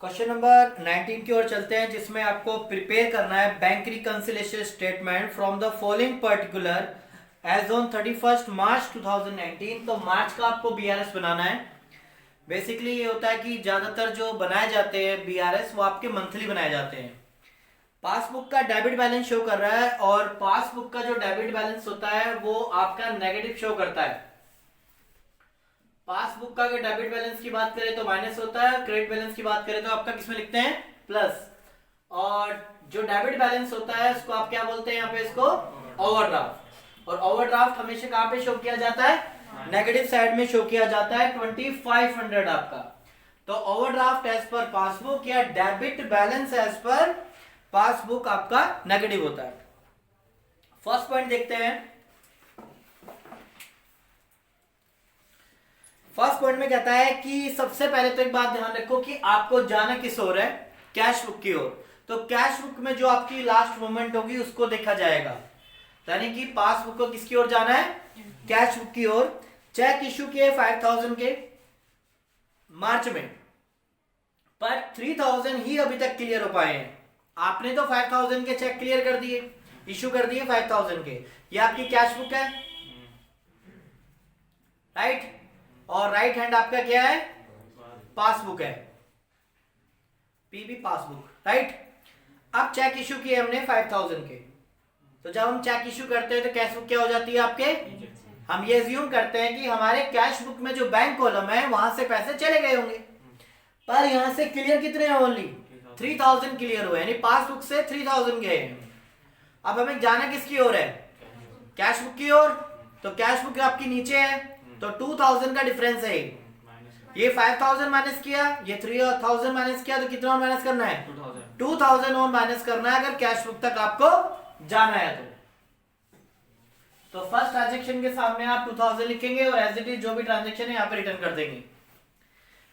Question number 19 की ओर चलते हैं, जिसमें आपको प्रिपेयर करना है bank reconciliation statement from the following particular age on 31 मार्च 2019। तो मार्च का आपको बीआरएस बनाना है। बेसिकली ये होता है कि ज्यादातर जो बनाए जाते हैं बीआरएस वो आपके मंथली बनाए जाते हैं। पासबुक का डेबिट बैलेंस शो कर रहा है और पासबुक का जो डेबिट बैलेंस होता है वो आपका नेगेटिव शो करता है। पासबुक का अगर डेबिट बैलेंस की बात करें तो माइनस होता है, क्रेडिट बैलेंस की बात करें तो आपका किसमें लिखते हैं, प्लस। और जो डेबिट बैलेंस होता है उसको आप क्या बोलते हैं यहाँ पे, इसको ओवरड्राफ्ट। और ओवरड्राफ्ट हमेशा कहाँ पे शो किया जाता है, नेगेटिव साइड में शो किया जाता है 2500 आपका। तो ओवरड्राफ्ट एज पर पासबुक या debit balance as per passbook आपका नेगेटिव होता है। फर्स्ट पॉइंट देखते हैं। फर्स्ट पॉइंट में कहता है कि सबसे पहले तो एक बात ध्यान रखो कि आपको जाना किस ओर है, कैश बुक की ओर। तो कैश बुक में जो आपकी लास्ट मूवमेंट होगी उसको देखा जाएगा, यानी कि पासबुक को किसकी ओर जाना है, कैश बुक की ओर। चेक इश्यू किए 5000 के मार्च में, पर 3000 ही अभी तक क्लियर हो पाए हैं। आपने तो 5000 के चेक क्लियर कर दिए, इश्यू कर दिए 5000 के। ये आपकी कैश बुक है, राइट। और राइट हैंड आपका क्या है, पासबुक है, पीबी पासबुक, राइट। अब चेक इश्यू किए हमने 5000 के, तो जब हम चेक इश्यू करते हैं तो कैश बुक क्या हो जाती है आपके, हम ये अज्यूम करते हैं कि हमारे कैश बुक में जो बैंक कॉलम है वहां से पैसे चले गए होंगे, पर यहां से क्लियर कितने हैं, ओनली 3000 क्लियर हुए, यानी पासबुक से 3000 गए हैं। अब हमें जाना किसकी ओर है, कैश बुक की ओर। तो कैश बुक आपकी नीचे है, तो 2000 का डिफरेंस है। ये 5000 माइनस किया, ये 3000 माइनस किया, तो कितना और माइनस करना है, 2000 और माइनस करना है अगर कैश बुक तक आपको जाना है तो फर्स्ट ट्रांजेक्शन के सामने आप 2000 लिखेंगे और एज इट इज जो भी ट्रांजेक्शन है यहाँ पे रिटर्न कर देंगे।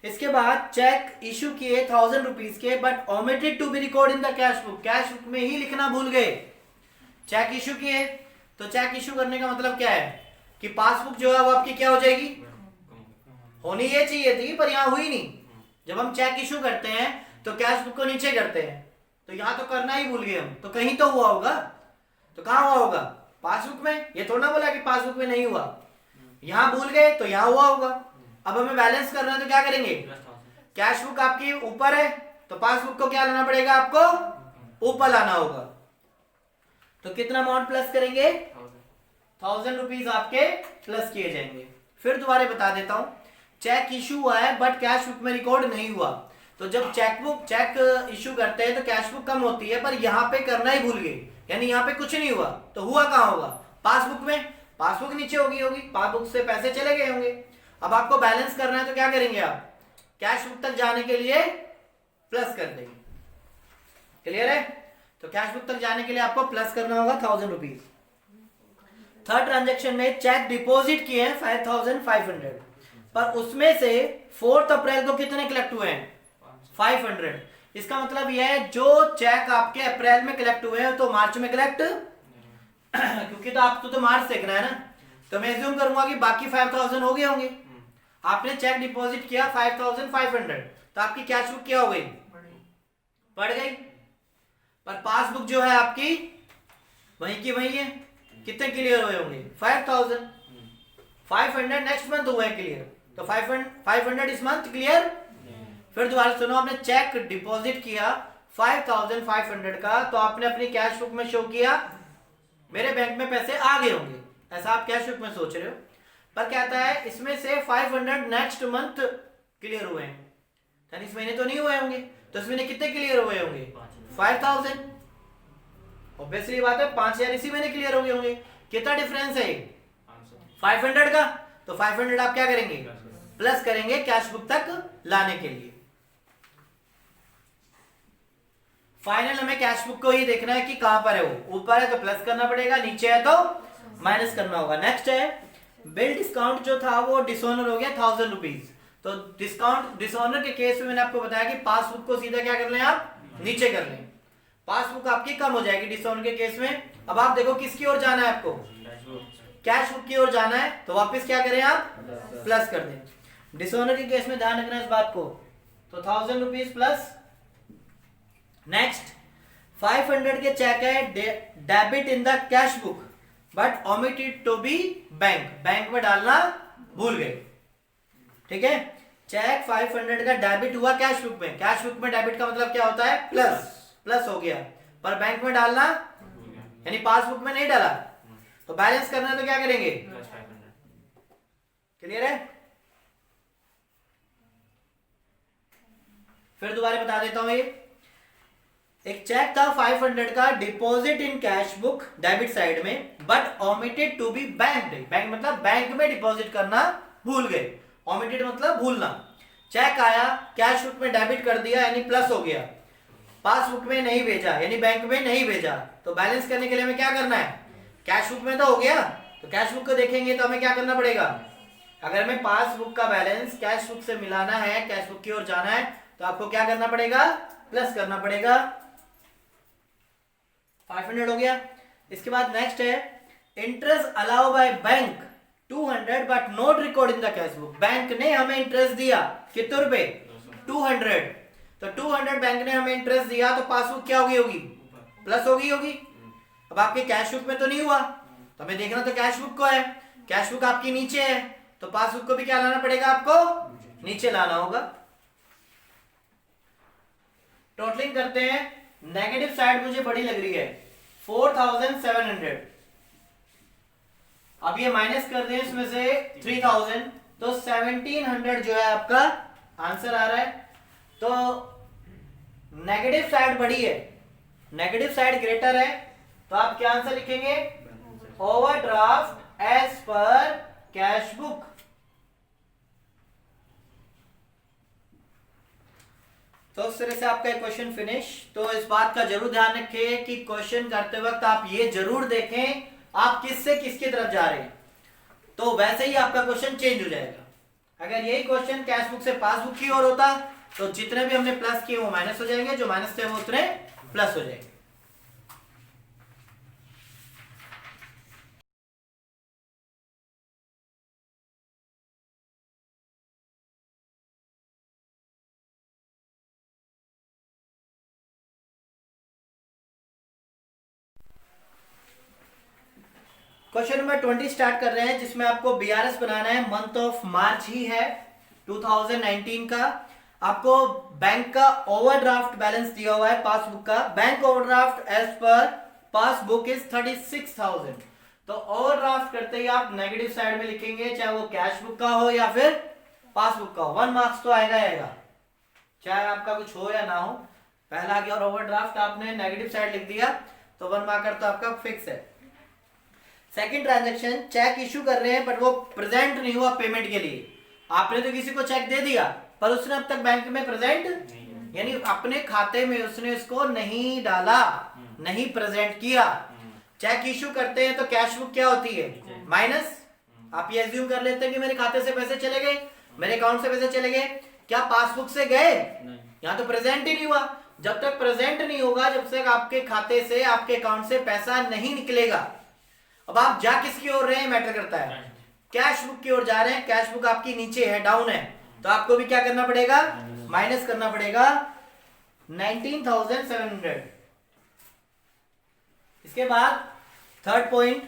इसके बाद चेक इशू किए 1000 रुपीज के, but omitted to be record in the cash book, cash book में ही लिखना भूल गए। चेक इशू किए, तो चेक इशू करने का मतलब क्या है कि पासबुक जो है वो आपकी क्या हो जाएगी, होनी ये चाहिए थी पर यहां हुई नहीं। जब हम चेक इशू करते हैं तो कैश बुक को नीचे करते हैं, तो यहां तो करना ही भूल गए हम, तो कहीं तो हुआ होगा, तो कहां हुआ होगा, पासबुक में। ये थोड़ा बोला कि पासबुक में नहीं हुआ, यहां भूल गए तो यहां हुआ होगा। अब हमें बैलेंस करना है तो क्या करेंगे, कैश बुक आपकी ऊपर है तो पासबुक को क्या लाना पड़ेगा, आपको ऊपर लाना होगा। तो कितना अमाउंट प्लस करेंगे, 1000 रुपीज आपके प्लस किए जाएंगे। फिर दोबारा बता देता हूं, चेक इशू हुआ है बट कैश बुक में रिकॉर्ड नहीं हुआ। तो जब चेक इशू करते हैं तो कैश बुक कम होती है, पर यहां पे करना ही भूल गए, यानी यहां पे कुछ नहीं हुआ, तो हुआ कहां होगा, पासबुक में। पासबुक नीचे होगी, पासबुक से पैसे चले गए होंगे। अब आपको बैलेंस करना है तो क्या करेंगे आप, कैश बुक तक जाने के लिए प्लस कर देंगे। क्लियर है, तो कैश बुक तक जाने के लिए आपको प्लस करना होगा 1000 रुपीज। थर्ड ट्रांजेक्शन में चेक डिपॉजिट किए हैं 5500, पर उसमें से 4 अप्रैल को कितने कलेक्ट हुए हैं, 500। इसका मतलब यह है जो चेक आपके अप्रैल में कलेक्ट हुए हैं तो मार्च में कलेक्ट क्योंकि तो आपको तो मार्च देखना है ना, तो मैं अज्यूम करूंगा कि बाकी 5000 हो गए होंगे। आपने चेक डिपॉजिट किया 5500, तो आपकी कैश बुक क्या हो गई, बढ़ गई, पर पासबुक जो है आपकी वहीं की वहीं है। कितने क्लियर हुए होंगे, 5000। 500 नेक्स्ट मंथ हुआ है क्लियर, तो 500 इस मंथ क्लियर। फिर दोबारा सुनो, आपने चेक डिपॉजिट किया 5500 का, तो आपने अपनी कैश बुक में शो किया मेरे बैंक में पैसे आ गए होंगे, ऐसा आप कैश बुक में सोच रहे हो, पर कहता है इसमें से 500 नेक्स्ट मंथ क्लियर हुए हैं, यानी इस महीने तो नहीं हुए होंगे, तो इस महीने कितने क्लियर हुए होंगे, 5000। ऑब्वियसली बात है 5000 इसी महीने क्लियर हो गए होंगे। कितना डिफरेंस है 500 का, तो 500 आप क्या करेंगे, प्लस करेंगे कैश बुक तक लाने के लिए। फाइनल हमें कैश बुक को ही देखना है कि कहां पर है, वो ऊपर है तो प्लस करना पड़ेगा, नीचे है तो माइनस करना होगा। नेक्स्ट है बिल डिस्काउंट जो था वो डिसऑनर हो गया 1000 रुपीज। तो डिस्काउंट डिसऑनर के केस में मैंने आपको बताया कि पासबुक को सीधा क्या कर लें आप, नीचे कर लें, पासबुक आपकी कम हो जाएगी डिसऑनर के केस में। अब आप देखो किसकी ओर जाना है आपको, कैश बुक की ओर जाना है, तो वापस क्या करें आप, प्लस कर दें। डिसऑनर के केस में ध्यान रखना इस बात को। तो 1000 रुपीज प्लस। नेक्स्ट 500 के चेक है debit in the cash book but omitted to be bank, bank में डालना भूल गए। ठीक है, चेक 500 का डेबिट हुआ कैश बुक में, कैश बुक में डेबिट का मतलब क्या होता है प्लस, प्लस हो गया, पर बैंक में डालना यानी पासबुक में नहीं डाला, तो बैलेंस करना है तो क्या करेंगे, क्लियर है। फिर दोबारा बता देता हूं, ये एक चेक था 500 का deposit in cash book debit side में but omitted to be bank, bank मतलब बैंक में डिपॉजिट करना भूल गए, ओमिटेड मतलब भूलना। चेक आया कैश बुक में डेबिट कर दिया यानी प्लस हो गया, पासबुक में नहीं भेजा यानी बैंक में नहीं भेजा, तो बैलेंस करने के लिए हमें क्या करना है, कैश बुक में तो हो गया, तो कैश बुक को देखेंगे तो हमें क्या करना पड़ेगा, अगर हमें पासबुक का बैलेंस कैश बुक से मिलाना है, कैश बुक की ओर जाना है, तो आपको क्या करना पड़ेगा, प्लस करना पड़ेगा। 500 हो गया। इसके बाद नेक्स्ट है interest allow by bank 200 but not record in the cash book, bank ने हमें इंटरेस्ट दिया कितने रुपए 200, तो 200 बैंक ने हमें इंटरेस्ट दिया, तो पासबुक क्या होगी प्लस होगी। अब आपके कैश बुक में तो नहीं हुआ, तो हमें देखना तो कैश बुक को है, कैश बुक आपकी नीचे है, तो पासबुक को भी क्या लाना पड़ेगा, आपको नीचे लाना होगा। टोटलिंग करते हैं, नेगेटिव साइड मुझे बड़ी लग रही है 4700, अब ये माइनस कर दें इसमें से 3000, तो 1700 जो है आपका आंसर आ रहा है। तो नेगेटिव साइड बड़ी है, नेगेटिव साइड ग्रेटर है, तो आप क्या आंसर लिखेंगे, overdraft as per cash book. तो इस तरह से आपका क्वेश्चन फिनिश। तो इस बात का जरूर ध्यान रखें कि क्वेश्चन करते वक्त आप ये जरूर देखें आप किससे किसकी तरफ जा रहे हैं, तो वैसे ही आपका क्वेश्चन चेंज हो जाएगा। अगर यही क्वेश्चन कैश बुक से पासबुक की ओर होता तो जितने भी हमने प्लस किए वो माइनस हो जाएंगे, जो माइनस थे वो उतने प्लस हो जाएंगे। क्वेश्चन नंबर 20 स्टार्ट कर रहे हैं, जिसमें आपको बीआरएस बनाना है, मंथ ऑफ मार्च ही है 2019 का। आपको बैंक का ओवरड्राफ्ट बैलेंस दिया हुआ है पासबुक का, bank overdraft as per passbook is 36,000। तो ओवरड्राफ्ट करते ही आप नेगेटिव साइड में लिखेंगे, चाहे वो कैश बुक का हो या फिर पासबुक का हो, 1 मार्क्स तो आएगा, चाहे आपका कुछ हो या ना हो। पहला गया और ओवरड्राफ्ट आपने नेगेटिव साइड लिख दिया तो 1 मार्कर तो आपका फिक्स है। सेकंड ट्रांजैक्शन, चेक इशू कर रहे हैं बट वो प्रेजेंट नहीं हुआ पेमेंट के लिए। आपने तो किसी को चेक दे दिया पर उसने अब तक बैंक में प्रेजेंट यानी अपने खाते में उसने इसको नहीं डाला, नहीं प्रेजेंट किया। चेक इशू करते हैं तो कैश बुक क्या होती है, माइनस। आप ये एज्यूम कर लेते हैं कि मेरे खाते से पैसे चले गए, मेरे अकाउंट से पैसे चले गए, क्या पासबुक से गए, यहाँ तो प्रेजेंट ही नहीं हुआ। जब तक प्रेजेंट नहीं होगा, जब तक आपके खाते से आपके अकाउंट से पैसा नहीं निकलेगा। अब आप जा किसकी ओर रहे हैं मैटर करता है, कैश बुक की ओर जा रहे हैं, कैश बुक आपकी नीचे है, डाउन है, तो आपको भी क्या करना पड़ेगा, माइनस करना पड़ेगा 19,700। इसके बाद third point,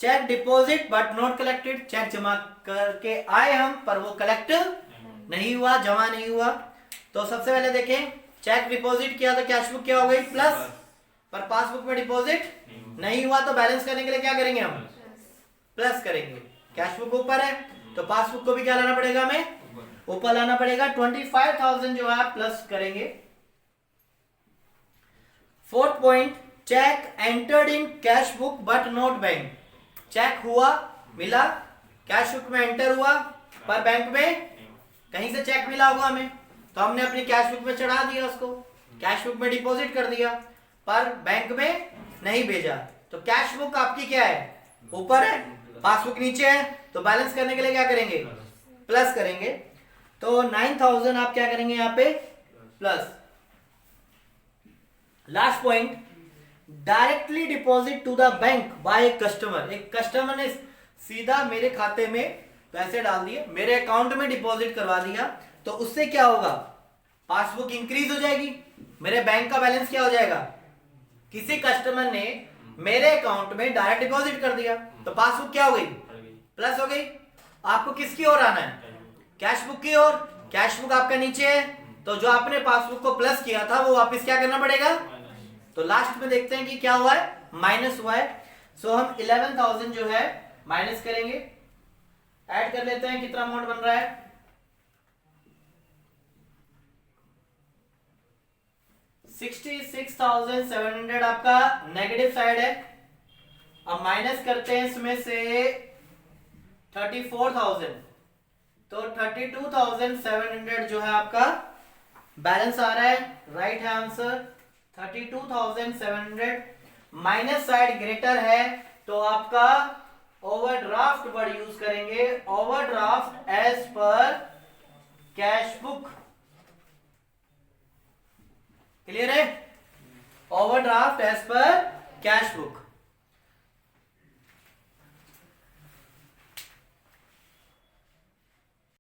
cheque deposit but not collected, cheque जमा करके आए हम पर वो कलेक्ट नहीं हुआ, जमा नहीं हुआ। तो सबसे पहले देखें, चेक डिपॉजिट किया तो कैश बुक क्या हो गई प्लस, पर पासबुक में डिपॉजिट नहीं हुआ, तो बैलेंस करने के लिए क्या करेंगे हम, प्लस करेंगे। कैश बुक ऊपर है तो पासबुक को भी क्या लाना पड़ेगा, हमें ऊपर लाना पड़ेगा, 25,000 जो है प्लस करेंगे। Fourth point, cheque entered in cash book but not bank, cheque हुआ मिला, कैश बुक में एंटर हुआ पर बैंक में कहीं से चेक मिला होगा हमें, तो हमने अपनी कैश बुक में चढ़ा दिया, उसको कैश बुक में डिपॉजिट कर दिया पर बैंक में नहीं भेजा। तो कैश बुक आपकी क्या है, ऊपर है, पासबुक नीचे है, तो बैलेंस करने के लिए क्या करेंगे, प्लस करेंगे। तो 9,000 आप क्या करेंगे यहाँ पे plus. Last point, directly deposit to the bank by customer, एक कस्टमर ने सीधा मेरे खाते में तो ऐसे डाल दिए, मेरे अकाउंट में डिपॉजिट करवा दिया, तो उससे क्या होगा, पासबुक इंक्रीज हो जाएगी, मेरे बैंक का बैलेंस क्या हो जाएगा, किसी कस्टमर ने मेरे अकाउंट में डायरेक्ट डिपॉजिट कर दिया तो पासबुक क्या हो गई, प्लस हो गई। आपको किसकी ओर आना है, कैश बुक की ओर। कैश बुक आपका नीचे है, तो जो आपने पासबुक को प्लस किया था वो वापस क्या करना पड़ेगा, तो लास्ट में देखते हैं कि क्या हुआ है, माइनस हुआ है। सो हम 11,000 जो है माइनस करेंगे, ऐड कर लेते हैं, कितना अमाउंट बन रहा है, 66,700 आपका नेगेटिव साइड है। अब माइनस करते हैं इसमें से 34,000, तो 32,700 जो है आपका बैलेंस आ रहा है, राइट है आंसर 32,700। माइनस साइड ग्रेटर है तो आपका ओवरड्राफ्ट वर्ड यूज करेंगे, overdraft as per cash book. Clear है, overdraft as per cash book.